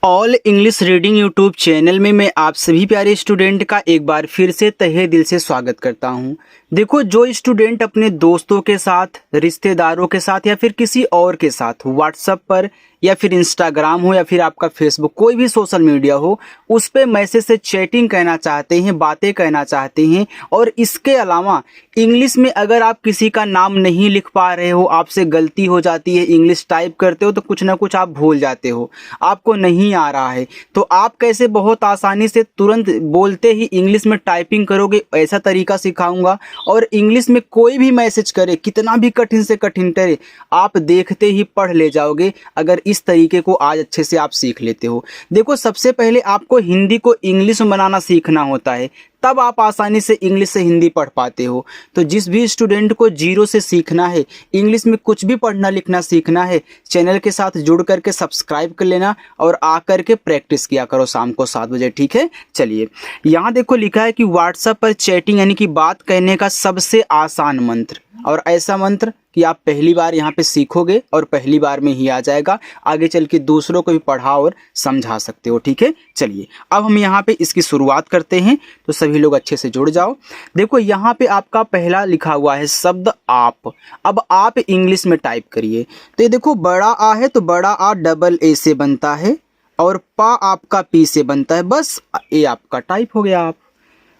All English reading YouTube channel में मैं आप सभी प्यारे स्टूडेंट का एक बार फिर से तहे दिल से स्वागत करता हूं। देखो, जो स्टूडेंट अपने दोस्तों के साथ, रिश्तेदारों के साथ या फिर किसी और के साथ व्हाट्सएप पर या फिर इंस्टाग्राम हो या फिर आपका फेसबुक, कोई भी सोशल मीडिया हो, उस पे मैसेज से चैटिंग करना चाहते हैं, बातें करना चाहते हैं और इसके अलावा इंग्लिश में अगर आप किसी का नाम नहीं लिख पा रहे हो, आपसे गलती हो जाती है, इंग्लिश टाइप करते हो तो कुछ ना कुछ आप भूल जाते हो, आपको नहीं आ रहा है, तो आप कैसे बहुत आसानी से तुरंत बोलते ही इंग्लिश में टाइपिंग करोगे, ऐसा तरीका सिखाऊंगा। और इंग्लिश में कोई भी मैसेज करे, कितना भी कठिन से कठिन करे, आप देखते ही पढ़ ले जाओगे अगर इस तरीके को आज अच्छे से आप सीख लेते हो। देखो, सबसे पहले आपको हिंदी को इंग्लिश में बनाना सीखना होता है, तब आप आसानी से इंग्लिश से हिंदी पढ़ पाते हो। तो जिस भी स्टूडेंट को जीरो से सीखना है, इंग्लिश में कुछ भी पढ़ना लिखना सीखना है, चैनल के साथ जुड़ करके सब्सक्राइब कर लेना और आकर के प्रैक्टिस किया करो शाम को 7 बजे, ठीक है। चलिए, यहाँ देखो लिखा है कि व्हाट्सएप पर चैटिंग यानी कि बात करने का सबसे आसान मंत्र, और ऐसा मंत्र कि आप पहली बार यहाँ पे सीखोगे और पहली बार में ही आ जाएगा, आगे चल के दूसरों को भी पढ़ा और समझा सकते हो, ठीक है। चलिए, अब हम यहाँ पे इसकी शुरुआत करते हैं, तो सभी लोग अच्छे से जुड़ जाओ। देखो, यहाँ पे आपका पहला लिखा हुआ है शब्द आप। अब आप इंग्लिश में टाइप करिए, तो ये देखो बड़ा आ है तो बड़ा आ डबल ए से बनता है और पा आपका पी से बनता है, बस ए आपका टाइप हो गया। आप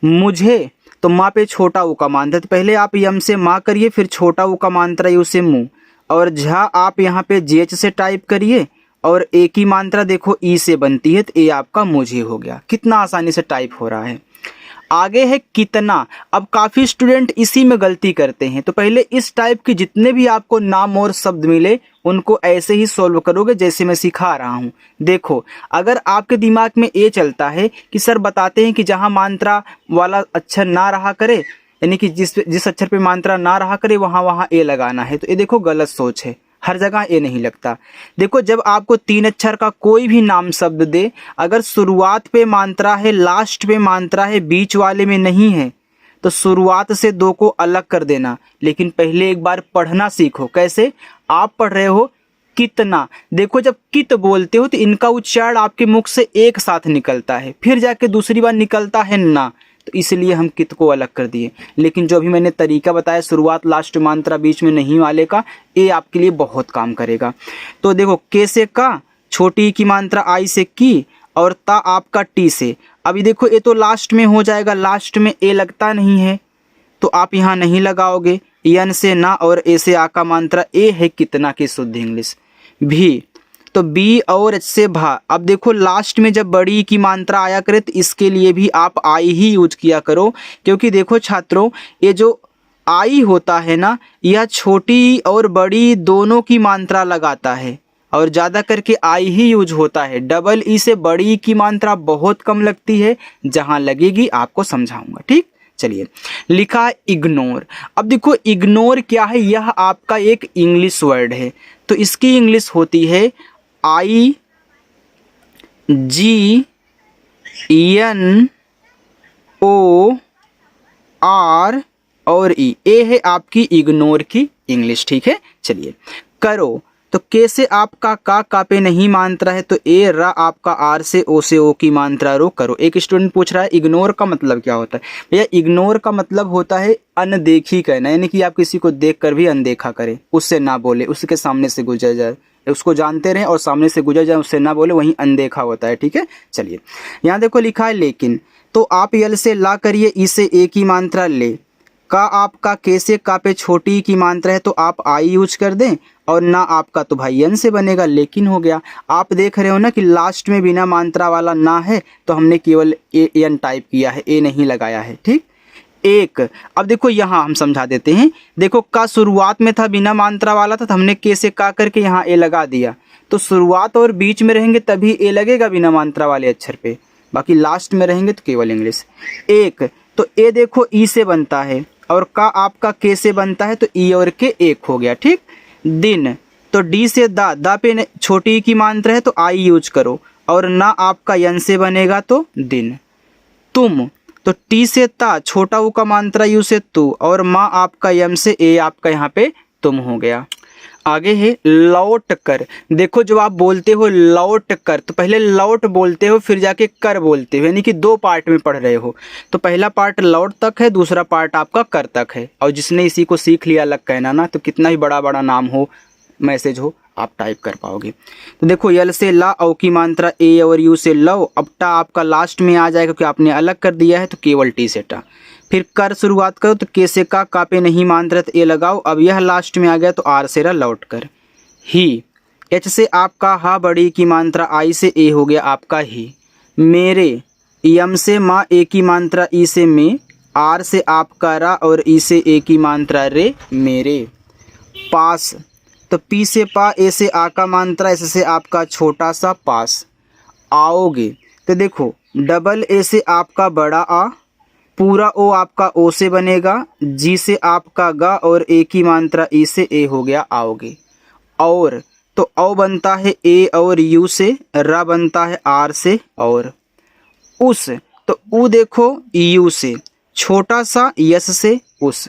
मुझे तो माँ पे छोटा ऊ का मात्रा, तो पहले आप यम से माँ करिए, फिर छोटा ऊ का मात्रा यू से मुँह, और झा आप यहाँ पे जेच से टाइप करिए और ए की मात्रा देखो ई से बनती है, तो ए आपका मुझे हो गया। कितना आसानी से टाइप हो रहा है। आगे है कितना। अब काफ़ी स्टूडेंट इसी में गलती करते हैं, तो पहले इस टाइप के जितने भी आपको नाम और शब्द मिले उनको ऐसे ही सॉल्व करोगे जैसे मैं सिखा रहा हूँ। देखो, अगर आपके दिमाग में ए चलता है कि सर बताते हैं कि जहाँ मात्रा वाला अक्षर ना रहा करे, यानी कि जिस अक्षर पे मात्रा ना रहा करे वहाँ वहाँ ए लगाना है, तो ये देखो गलत सोच है, हर जगह ए नहीं लगता। देखो, जब आपको 3 अक्षर का कोई भी नाम शब्द दे, अगर शुरुआत पे मात्रा है, लास्ट पे मात्रा है, बीच वाले में नहीं है, तो शुरुआत से 2 को अलग कर देना। लेकिन पहले एक बार पढ़ना सीखो। कैसे? आप पढ़ रहे हो कितना, देखो जब कित बोलते हो तो इनका उच्चारण आपके मुख से एक साथ निकलता है, फिर जाके दूसरी बार निकलता है ना, तो इसलिए हम कित को अलग कर दिए। लेकिन जो अभी मैंने तरीका बताया शुरुआत लास्ट मात्रा बीच में नहीं वाले का, ये आपके लिए बहुत काम करेगा। तो देखो, के से का, छोटी की मात्रा आई से की और ता आपका टी से। अभी देखो, ये तो लास्ट में हो जाएगा, लास्ट में ए लगता नहीं है तो आप यहाँ नहीं लगाओगे। यन से ना और ए से आ का मात्रा ए है कितना की शुद्ध इंग्लिश। भी तो बी और एच से भा। अब देखो, लास्ट में जब बड़ी की मात्रा आया करे तो इसके लिए भी आप आई ही यूज किया करो, क्योंकि देखो छात्रों, ये जो आई होता है ना, यह छोटी और बड़ी दोनों की मात्रा लगाता है और ज़्यादा करके आई ही यूज होता है। डबल ई से बड़ी की मात्रा बहुत कम लगती है, जहाँ लगेगी आपको समझाऊंगा, ठीक। चलिए, लिखा है इग्नोर। अब देखो, इग्नोर क्या है, यह आपका एक इंग्लिश वर्ड है, तो इसकी इंग्लिश होती है आई जी एन ओ आर और ई। ए है आपकी इग्नोर की इंग्लिश, ठीक है। चलिए, करो तो के से आपका का पे नहीं मात्रा है, तो ए रा आपका आर से ओ की मात्रा रो करो। एक स्टूडेंट पूछ रहा है इग्नोर का मतलब क्या होता है। भैया, इग्नोर का मतलब होता है अनदेखी करना, यानी कि आप किसी को देख कर भी अनदेखा करें, उससे ना बोले, उसके सामने से गुजर जाए, उसको जानते रहें और सामने से गुजर जाए, उससे ना बोले, वहीं अनदेखा होता है, ठीक है। चलिए, यहाँ देखो लिखा है लेकिन, तो आप यल से ला करिए, ई से ए की मात्रा ले, का आपका के से का पे छोटी की मात्रा है तो आप आई यूज कर दें, और ना आपका तो भाई एन से बनेगा, लेकिन हो गया। आप देख रहे हो ना कि लास्ट में बिना मात्रा वाला ना है, तो हमने केवल ए एन टाइप किया है, ए नहीं लगाया है, ठीक। एक, अब देखो यहाँ हम समझा देते हैं। देखो, का शुरुआत में था, बिना मात्रा वाला था, तो हमने के से का करके यहाँ ए लगा दिया, तो शुरुआत और बीच में रहेंगे तभी ए लगेगा बिना मात्रा वाले अक्षर पे, बाकी लास्ट में रहेंगे तो केवल इंग्लिश। एक, तो ए देखो ई से बनता है और का आपका के से बनता है, तो ई और के एक हो गया, ठीक। दिन, तो डी से दा पे छोटी की मात्रा है तो आई यूज करो, और ना आपका यन से बनेगा तो दिन। तुम, तो टी से ता, छोटा ऊ का मात्रा यू से तू, और माँ आपका यम से ए आपका यहाँ पे तुम हो गया। आगे है लौट कर। देखो जब आप बोलते हो लौट कर तो पहले लौट बोलते हो फिर जाके कर बोलते हो, यानी कि दो पार्ट में पढ़ रहे हो। तो पहला पार्ट लौट तक है, दूसरा पार्ट आपका कर तक है। और जिसने इसी को सीख लिया अलग कहना ना, तो कितना ही बड़ा बड़ा नाम हो, मैसेज हो, आप टाइप कर पाओगे। तो देखो यल से ला, औ की मात्रा ए और यू से लव। अब टा आपका लास्ट में आ जाएगा क्योंकि आपने अलग कर दिया है, तो केवल टी से टा। फिर कर शुरुआत करो तो के से का पे नहीं मात्रा तो ए लगाओ। अब यह लास्ट में आ गया तो आर से रा लौट कर। ही, एच से आपका हा बड़ी की मात्रा आई से ए हो गया आपका ही। मेरे, यम से माँ ए की मात्रा ई से में, आर से आपका रा और ई से ए की मात्रा रे मेरे। पास, तो पी से पा, ए से आ का मात्रा, एस से आपका छोटा सा पास। आओगे, तो देखो डबल ए से आपका बड़ा आ, पूरा ओ आपका ओ से बनेगा, जी से आपका गा और ए की मात्रा ई से ए हो गया आओगे। और, तो औ बनता है ए और यू से, रा बनता है आर से और। उस, तो ऊ देखो यू से, छोटा सा यस से उस।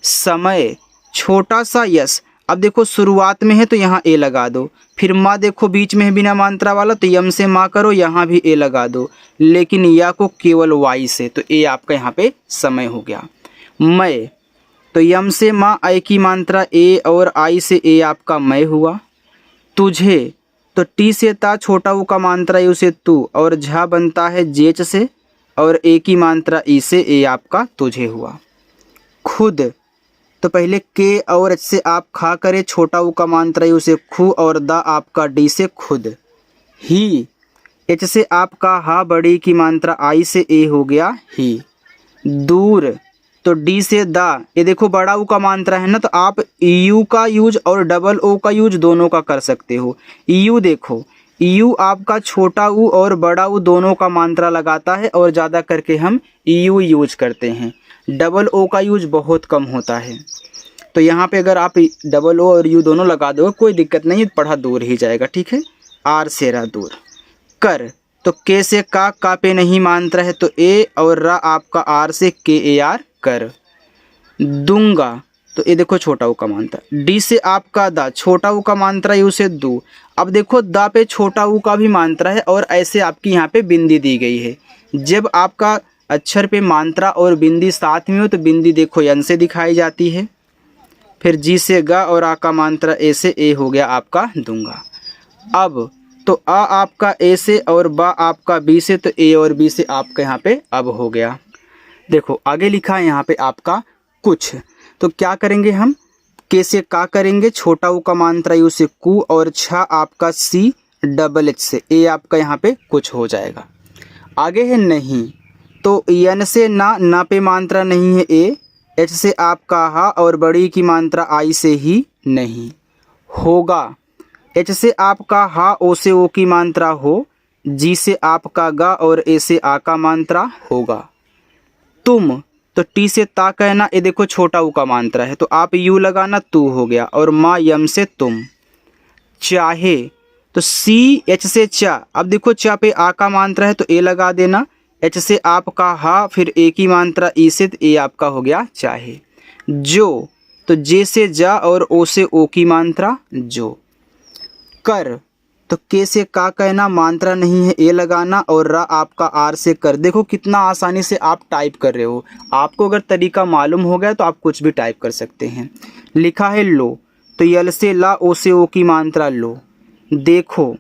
समय, छोटा सा यस। अब देखो शुरुआत में है तो यहाँ ए लगा दो। फिर माँ देखो बीच में है बिना मात्रा वाला, तो यम से माँ करो, यहाँ भी ए लगा दो। लेकिन या को केवल वाई से, तो ए आपका यहाँ पे समय हो गया। मैं, तो यम से माँ आई की मात्रा ए और आई से ए आपका मैं हुआ। तुझे, तो टी से ता, छोटा ऊ का मात्रा यू से तू, और झा बनता है जेच से और ए की मात्रा ई से ए आपका तुझे हुआ। खुद, तो पहले के और एच से आप खा करे, छोटा ऊ का मात्रा यू से खू और दा आपका डी से खुद। ही, एच से आपका हा बड़ी की मात्रा आई से ए हो गया ही। दूर, तो डी से दा, ये देखो बड़ा ऊ का मात्रा है ना, तो आप यू का यूज और डबल ओ का यूज दोनों का कर सकते हो। यू देखो, यू आपका छोटा ऊ और बड़ा ऊ दोनों का मात्रा लगाता है और ज़्यादा करके हम यू यूज करते हैं। डबल ओ का यूज बहुत कम होता है। तो यहाँ पे अगर आप डबल ओ और यू दोनों लगा दो कोई दिक्कत नहीं, पढ़ा दूर ही जाएगा, ठीक है। आर से रा दूर। कर, तो के से का पे नहीं मात्रा है तो ए और रा आपका आर से के ए आर कर। दूंगा, तो ये देखो छोटा ऊ का मात्रा। डी से आपका दा, छोटा ऊ का मात्रा यू से दू। अब देखो दा पे छोटा ऊ का भी मात्रा है और ऐसे आपकी यहाँ पे बिंदी दी गई है। जब आपका अक्षर पे मात्रा और बिंदी साथ में हो तो बिंदी देखो यन से दिखाई जाती है। फिर जी से गा और आ का मात्रा ए से ए हो गया आपका दूंगा। अब, तो आ आपका ए से और बा आपका बी से, तो ए और बी से आपका यहाँ पे अब हो गया। देखो आगे लिखा है यहाँ पे आपका कुछ, तो क्या करेंगे हम, के से का करेंगे, छोटा ऊ का मात्रा यू से कु और छा आपका सी डबल एच से ए आपका यहाँ पे कुछ हो जाएगा। आगे है नहीं, तो यन से ना पे मात्रा नहीं है ए, एच से आपका हा और बड़ी की मात्रा आई से ही नहीं। होगा, एच से आपका हा ओ से ओ की मात्रा हो, जी से आपका गा और ए से आ का मात्रा होगा। तुम, तो टी से ता कहना, ये देखो छोटा ऊ का मात्रा है तो आप यू लगाना, तू हो गया। और माँ यम से तुम। चाहे, तो सी एच से चा, अब देखो चा पे आ का मात्रा है तो ए लगा देना। एच से आपका हा, फिर ए की मात्रा ई से, तो ए आपका हो गया चाहे। जो, तो जे से जा और ओ से ओ की मात्रा जो। कर, तो के से का कहना, मात्रा नहीं है ए लगाना और रा आपका आर से कर। देखो कितना आसानी से आप टाइप कर रहे हो। आपको अगर तरीका मालूम हो गया तो आप कुछ भी टाइप कर सकते हैं। लिखा है लो, तो यल से ला ओ से ओ की मात्रा लो। देखो,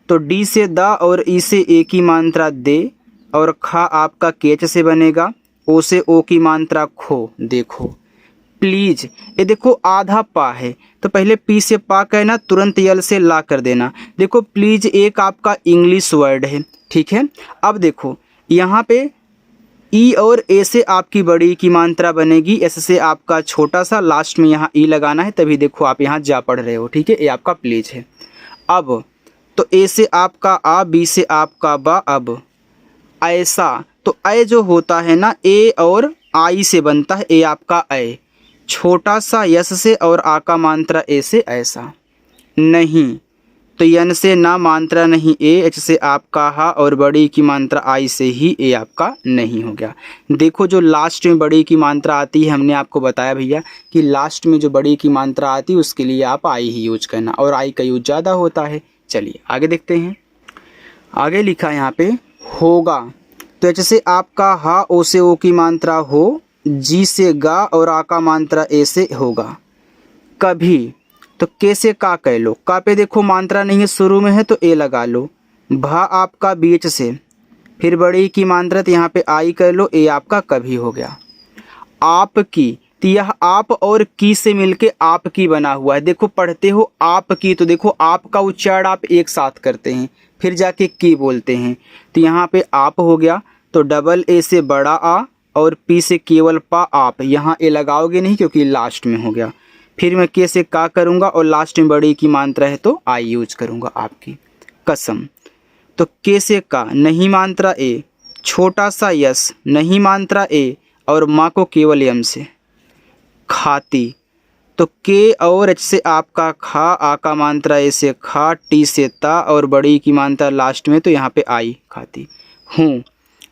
तो डी से दा और ई से ए की मात्रा दे और खा आपका केच से बनेगा, ओ से ओ की मात्रा खो देखो। प्लीज, ये देखो आधा पा है तो पहले पी से पा कहना, तुरंत यल से ला कर देना। देखो प्लीज एक आपका इंग्लिश वर्ड है, ठीक है। अब देखो यहाँ पे ई और ए से आपकी बड़ी की मात्रा बनेगी, एस से आपका छोटा सा, लास्ट में यहाँ ई लगाना है, तभी देखो आप यहाँ जा पढ़ रहे हो, ठीक है। ये आपका प्लीज है। अब, तो ए से आपका आ, बी से आपका बा। अब ऐसा, तो ए जो होता है ना, ए और आई से बनता है, ए आपका ए, छोटा सा यस से और आ का मात्रा ए से ऐसा। नहीं, तो यन से ना मात्रा नहीं ए, एच से आपका हा और बड़ी की मात्रा आई से ही ए आपका नहीं हो गया। देखो जो लास्ट में बड़ी की मात्रा आती है, हमने आपको बताया भैया कि लास्ट में जो बड़ी की मात्रा आती है उसके लिए आप आई ही यूज करना, और आई का यूज ज़्यादा होता है। चलिए आगे देखते हैं। आगे लिखा है यहाँ पे होगा, तो एच से आपका हा, ओ से ओ की मात्रा हो, जी से गा और आ का मात्रा ए से होगा। कभी, तो के से का कह लो, का पे देखो मात्रा नहीं है शुरू में है तो ए लगा लो। भा आपका बीच से, फिर बड़ी की मात्रा तो यहाँ पे आई कह लो, ए आपका कभी हो गया। आपकी, तो यह आप और की से मिलके आपकी बना हुआ है। देखो पढ़ते हो आपकी, तो देखो आपका उच्चारण आप एक साथ करते हैं फिर जाके की बोलते हैं, तो यहाँ पे आप हो गया। तो डबल ए से बड़ा आ और पी से केवल पा आप, यहाँ ए लगाओगे नहीं क्योंकि लास्ट में हो गया। फिर मैं के से का करूँगा और लास्ट में बड़ी की मात्रा है तो आई यूज करूँगा आपकी। कसम, तो के से का नहीं मात्रा ए, छोटा सा यस नहीं मात्रा ए और माँ को केवल यम से। खाती, तो के और एच से आपका खा, आ का मात्रा ए से खा, टी से ता और बड़ी की मात्रा लास्ट में तो यहाँ पे आई खाती हूँ।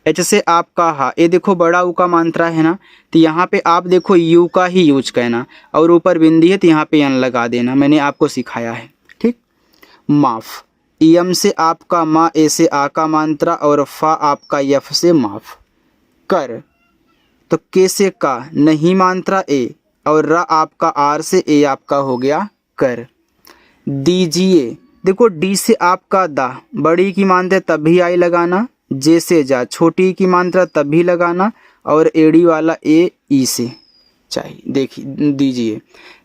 एच से आपका हा, ये देखो बड़ा ऊ का मात्रा है ना, तो यहाँ पे आप देखो यू का ही यूज करना, और ऊपर बिंदी है तो यहाँ पे यन लगा देना, मैंने आपको सिखाया है। ठीक। माफ, यम से आपका मा, ए से आ का मात्रा और फा आपका यफ से माफ। कर, तो के से का नहीं मात्रा ए और रा आपका आर से ए आपका हो गया कर। दीजिए, देखो डी से आपका दा, बड़ी की मात्रा तब भी आई लगाना, जे से जा छोटी की मात्रा तब भी लगाना, और एड़ी वाला ए ई से चाहिए। देखिए दीजिए,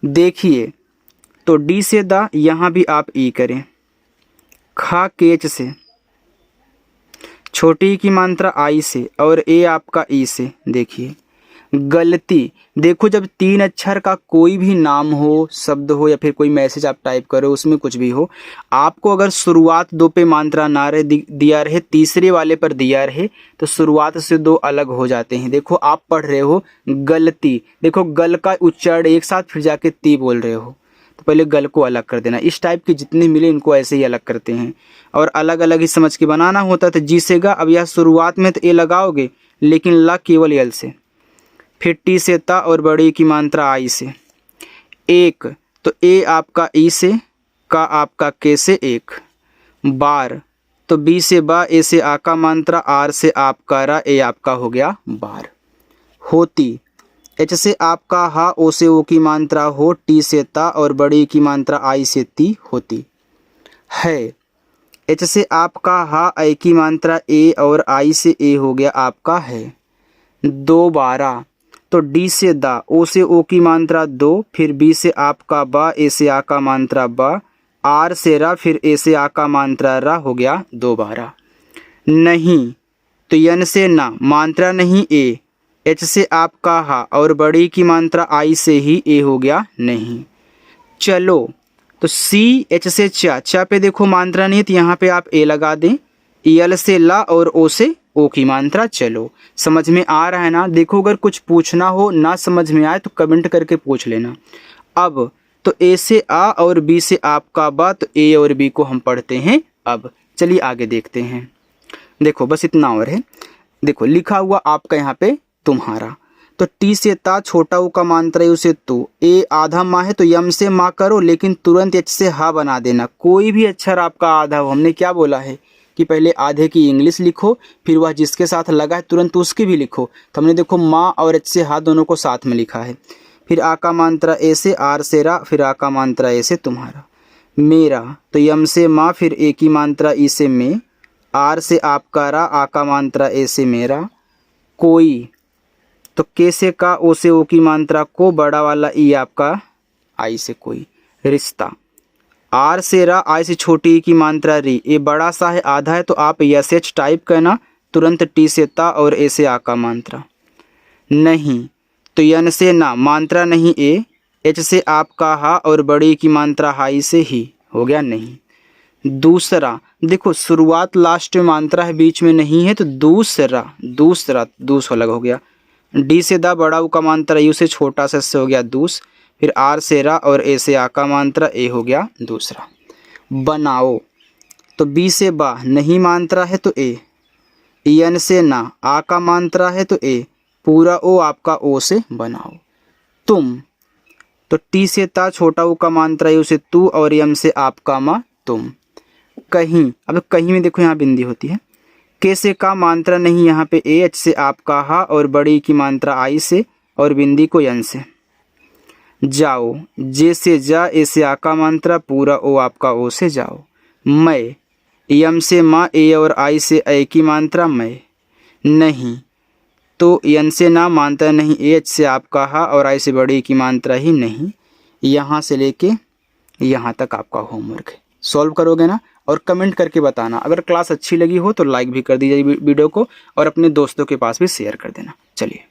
देखिए तो डी से दा यहाँ भी आप ई करें। खा केच से, छोटी की मात्रा आई से और ए आपका ई से। देखिए गलती, देखो जब तीन अक्षर का कोई भी नाम हो, शब्द हो या फिर कोई मैसेज आप टाइप करो, उसमें कुछ भी हो, आपको अगर शुरुआत दो पे मात्रा ना रहे दिया रहे, तीसरे वाले पर दिया रहे, तो शुरुआत से दो अलग हो जाते हैं। देखो आप पढ़ रहे हो गलती, देखो गल का उच्चारण एक साथ फिर जाके ती बोल रहे हो, तो पहले गल को अलग कर देना। इस टाइप के जितने मिले इनको ऐसे ही अलग करते हैं, और अलग अलग ही समझ के बनाना होता है। तो जी से गा, अब यह शुरुआत में तो ए लगाओगे लेकिन ला केवल यल से, फिर टी से ता और बड़ी की मात्रा आई से। एक, तो ए आपका ई से, का आपका के से एक। बार, तो बी से बा, ए से आ का मात्रा, आर से आपका रा, ए आपका हो गया बार। होती, एच से आपका हा, ओ से ओ की मात्रा हो, टी से ता और बड़ी की मात्रा आई से ती होती। है, एच से आपका हा, ए की मात्रा ए और आई से ए हो गया आपका है। दोबारा, तो डी से दा, ओ से ओ की मात्रा दो, फिर बी से आपका बा, ए से आ का मात्रा बा, आर से रा, फिर ए से आ का मात्रा रा हो गया दोबारा। नहीं, तो यन से ना मात्रा नहीं ए, एच से आपका हा और बड़ी की मात्रा आई से ही ए हो गया नहीं। चलो, तो सी, एच से चा, चा पे देखो मात्रा नहीं है तो यहाँ पे आप ए लगा दें। यल से ला और ओ से ओ की मात्रा। चलो समझ में आ रहा है ना। देखो अगर कुछ पूछना हो ना समझ में आए तो कमेंट करके पूछ लेना। अब तो ए से आ और बी से आपका बा, तो ए और बी को हम पढ़ते हैं। अब चलिए आगे देखते हैं। देखो बस इतना और है। देखो लिखा हुआ आपका यहाँ पे तुम्हारा, तो टी से ता छोटा ऊ का मात्रा है उसे तो, ए आधा माँ है तो यम से माँ करो, लेकिन तुरंत एच से हा बना देना। कोई भी अक्षर आपका आधा हो, हमने क्या बोला है कि पहले आधे की इंग्लिश लिखो, फिर वह जिसके साथ लगा है तुरंत उसकी भी लिखो। तो हमने देखो माँ और एच से हा दोनों को साथ में लिखा है। फिर आ का मात्रा ए से, आर से रा, फिर आ का मात्रा ए से तुम्हारा। मेरा, तो यम से माँ, फिर ए की मात्रा ई से में, आर से आपका रा, आ का मात्रा ए से मेरा। कोई, तो के से का, ओ से ओ की मात्रा को, बड़ा वाला ई आपका आई से कोई। रिश्ता, आर से रा, आई से छोटी ई की मात्रा री, ये बड़ा सा है आधा है तो आप यस एच टाइप करना, तुरंत टी से ता और ए से आ का मात्रा। नहीं, तो यन से ना मात्रा नहीं ए, एच से आपका हा और बड़ी की मात्रा हाई से ही हो गया नहीं। दूसरा, देखो शुरुआत लास्ट में मात्रा है बीच में नहीं है, तो दूसरा, दूसरा दूस अलग हो गया। डी से दा, बड़ा ऊ का मात्रा यू से, छोटा सा से हो गया दूस, फिर आर से रा और ए से आ का मात्रा ए हो गया दूसरा। बनाओ, तो बी से बा, नहीं मात्रा है तो ए, यन से ना, आ का मात्रा है तो ए, पूरा ओ आपका ओ से बनाओ। तुम, तो टी से ता, छोटा ऊ का मात्रा है उसे तू, और यम से आपका मा तुम। कहीं, अब कहीं में देखो यहाँ बिंदी होती है। के से का मात्रा नहीं यहाँ पे ए, एच से आपका हा, और बड़ी की मात्रा आई से, और बिंदी को यन से। जाओ, जे से जा, ए से आ का मात्रा, पूरा ओ आपका ओ से जाओ। मैं, यम से माँ, ए और आई से ए की मात्रा मैं। नहीं, तो यन से ना, मात्रा नहीं, एच से आपका हा, और आई से बड़ी की मात्रा ही नहीं। यहाँ से लेके यहाँ तक आपका होमवर्क है। सॉल्व करोगे ना, और कमेंट करके बताना। अगर क्लास अच्छी लगी हो तो लाइक भी कर दीजिए वीडियो को, और अपने दोस्तों के पास भी शेयर कर देना। चलिए।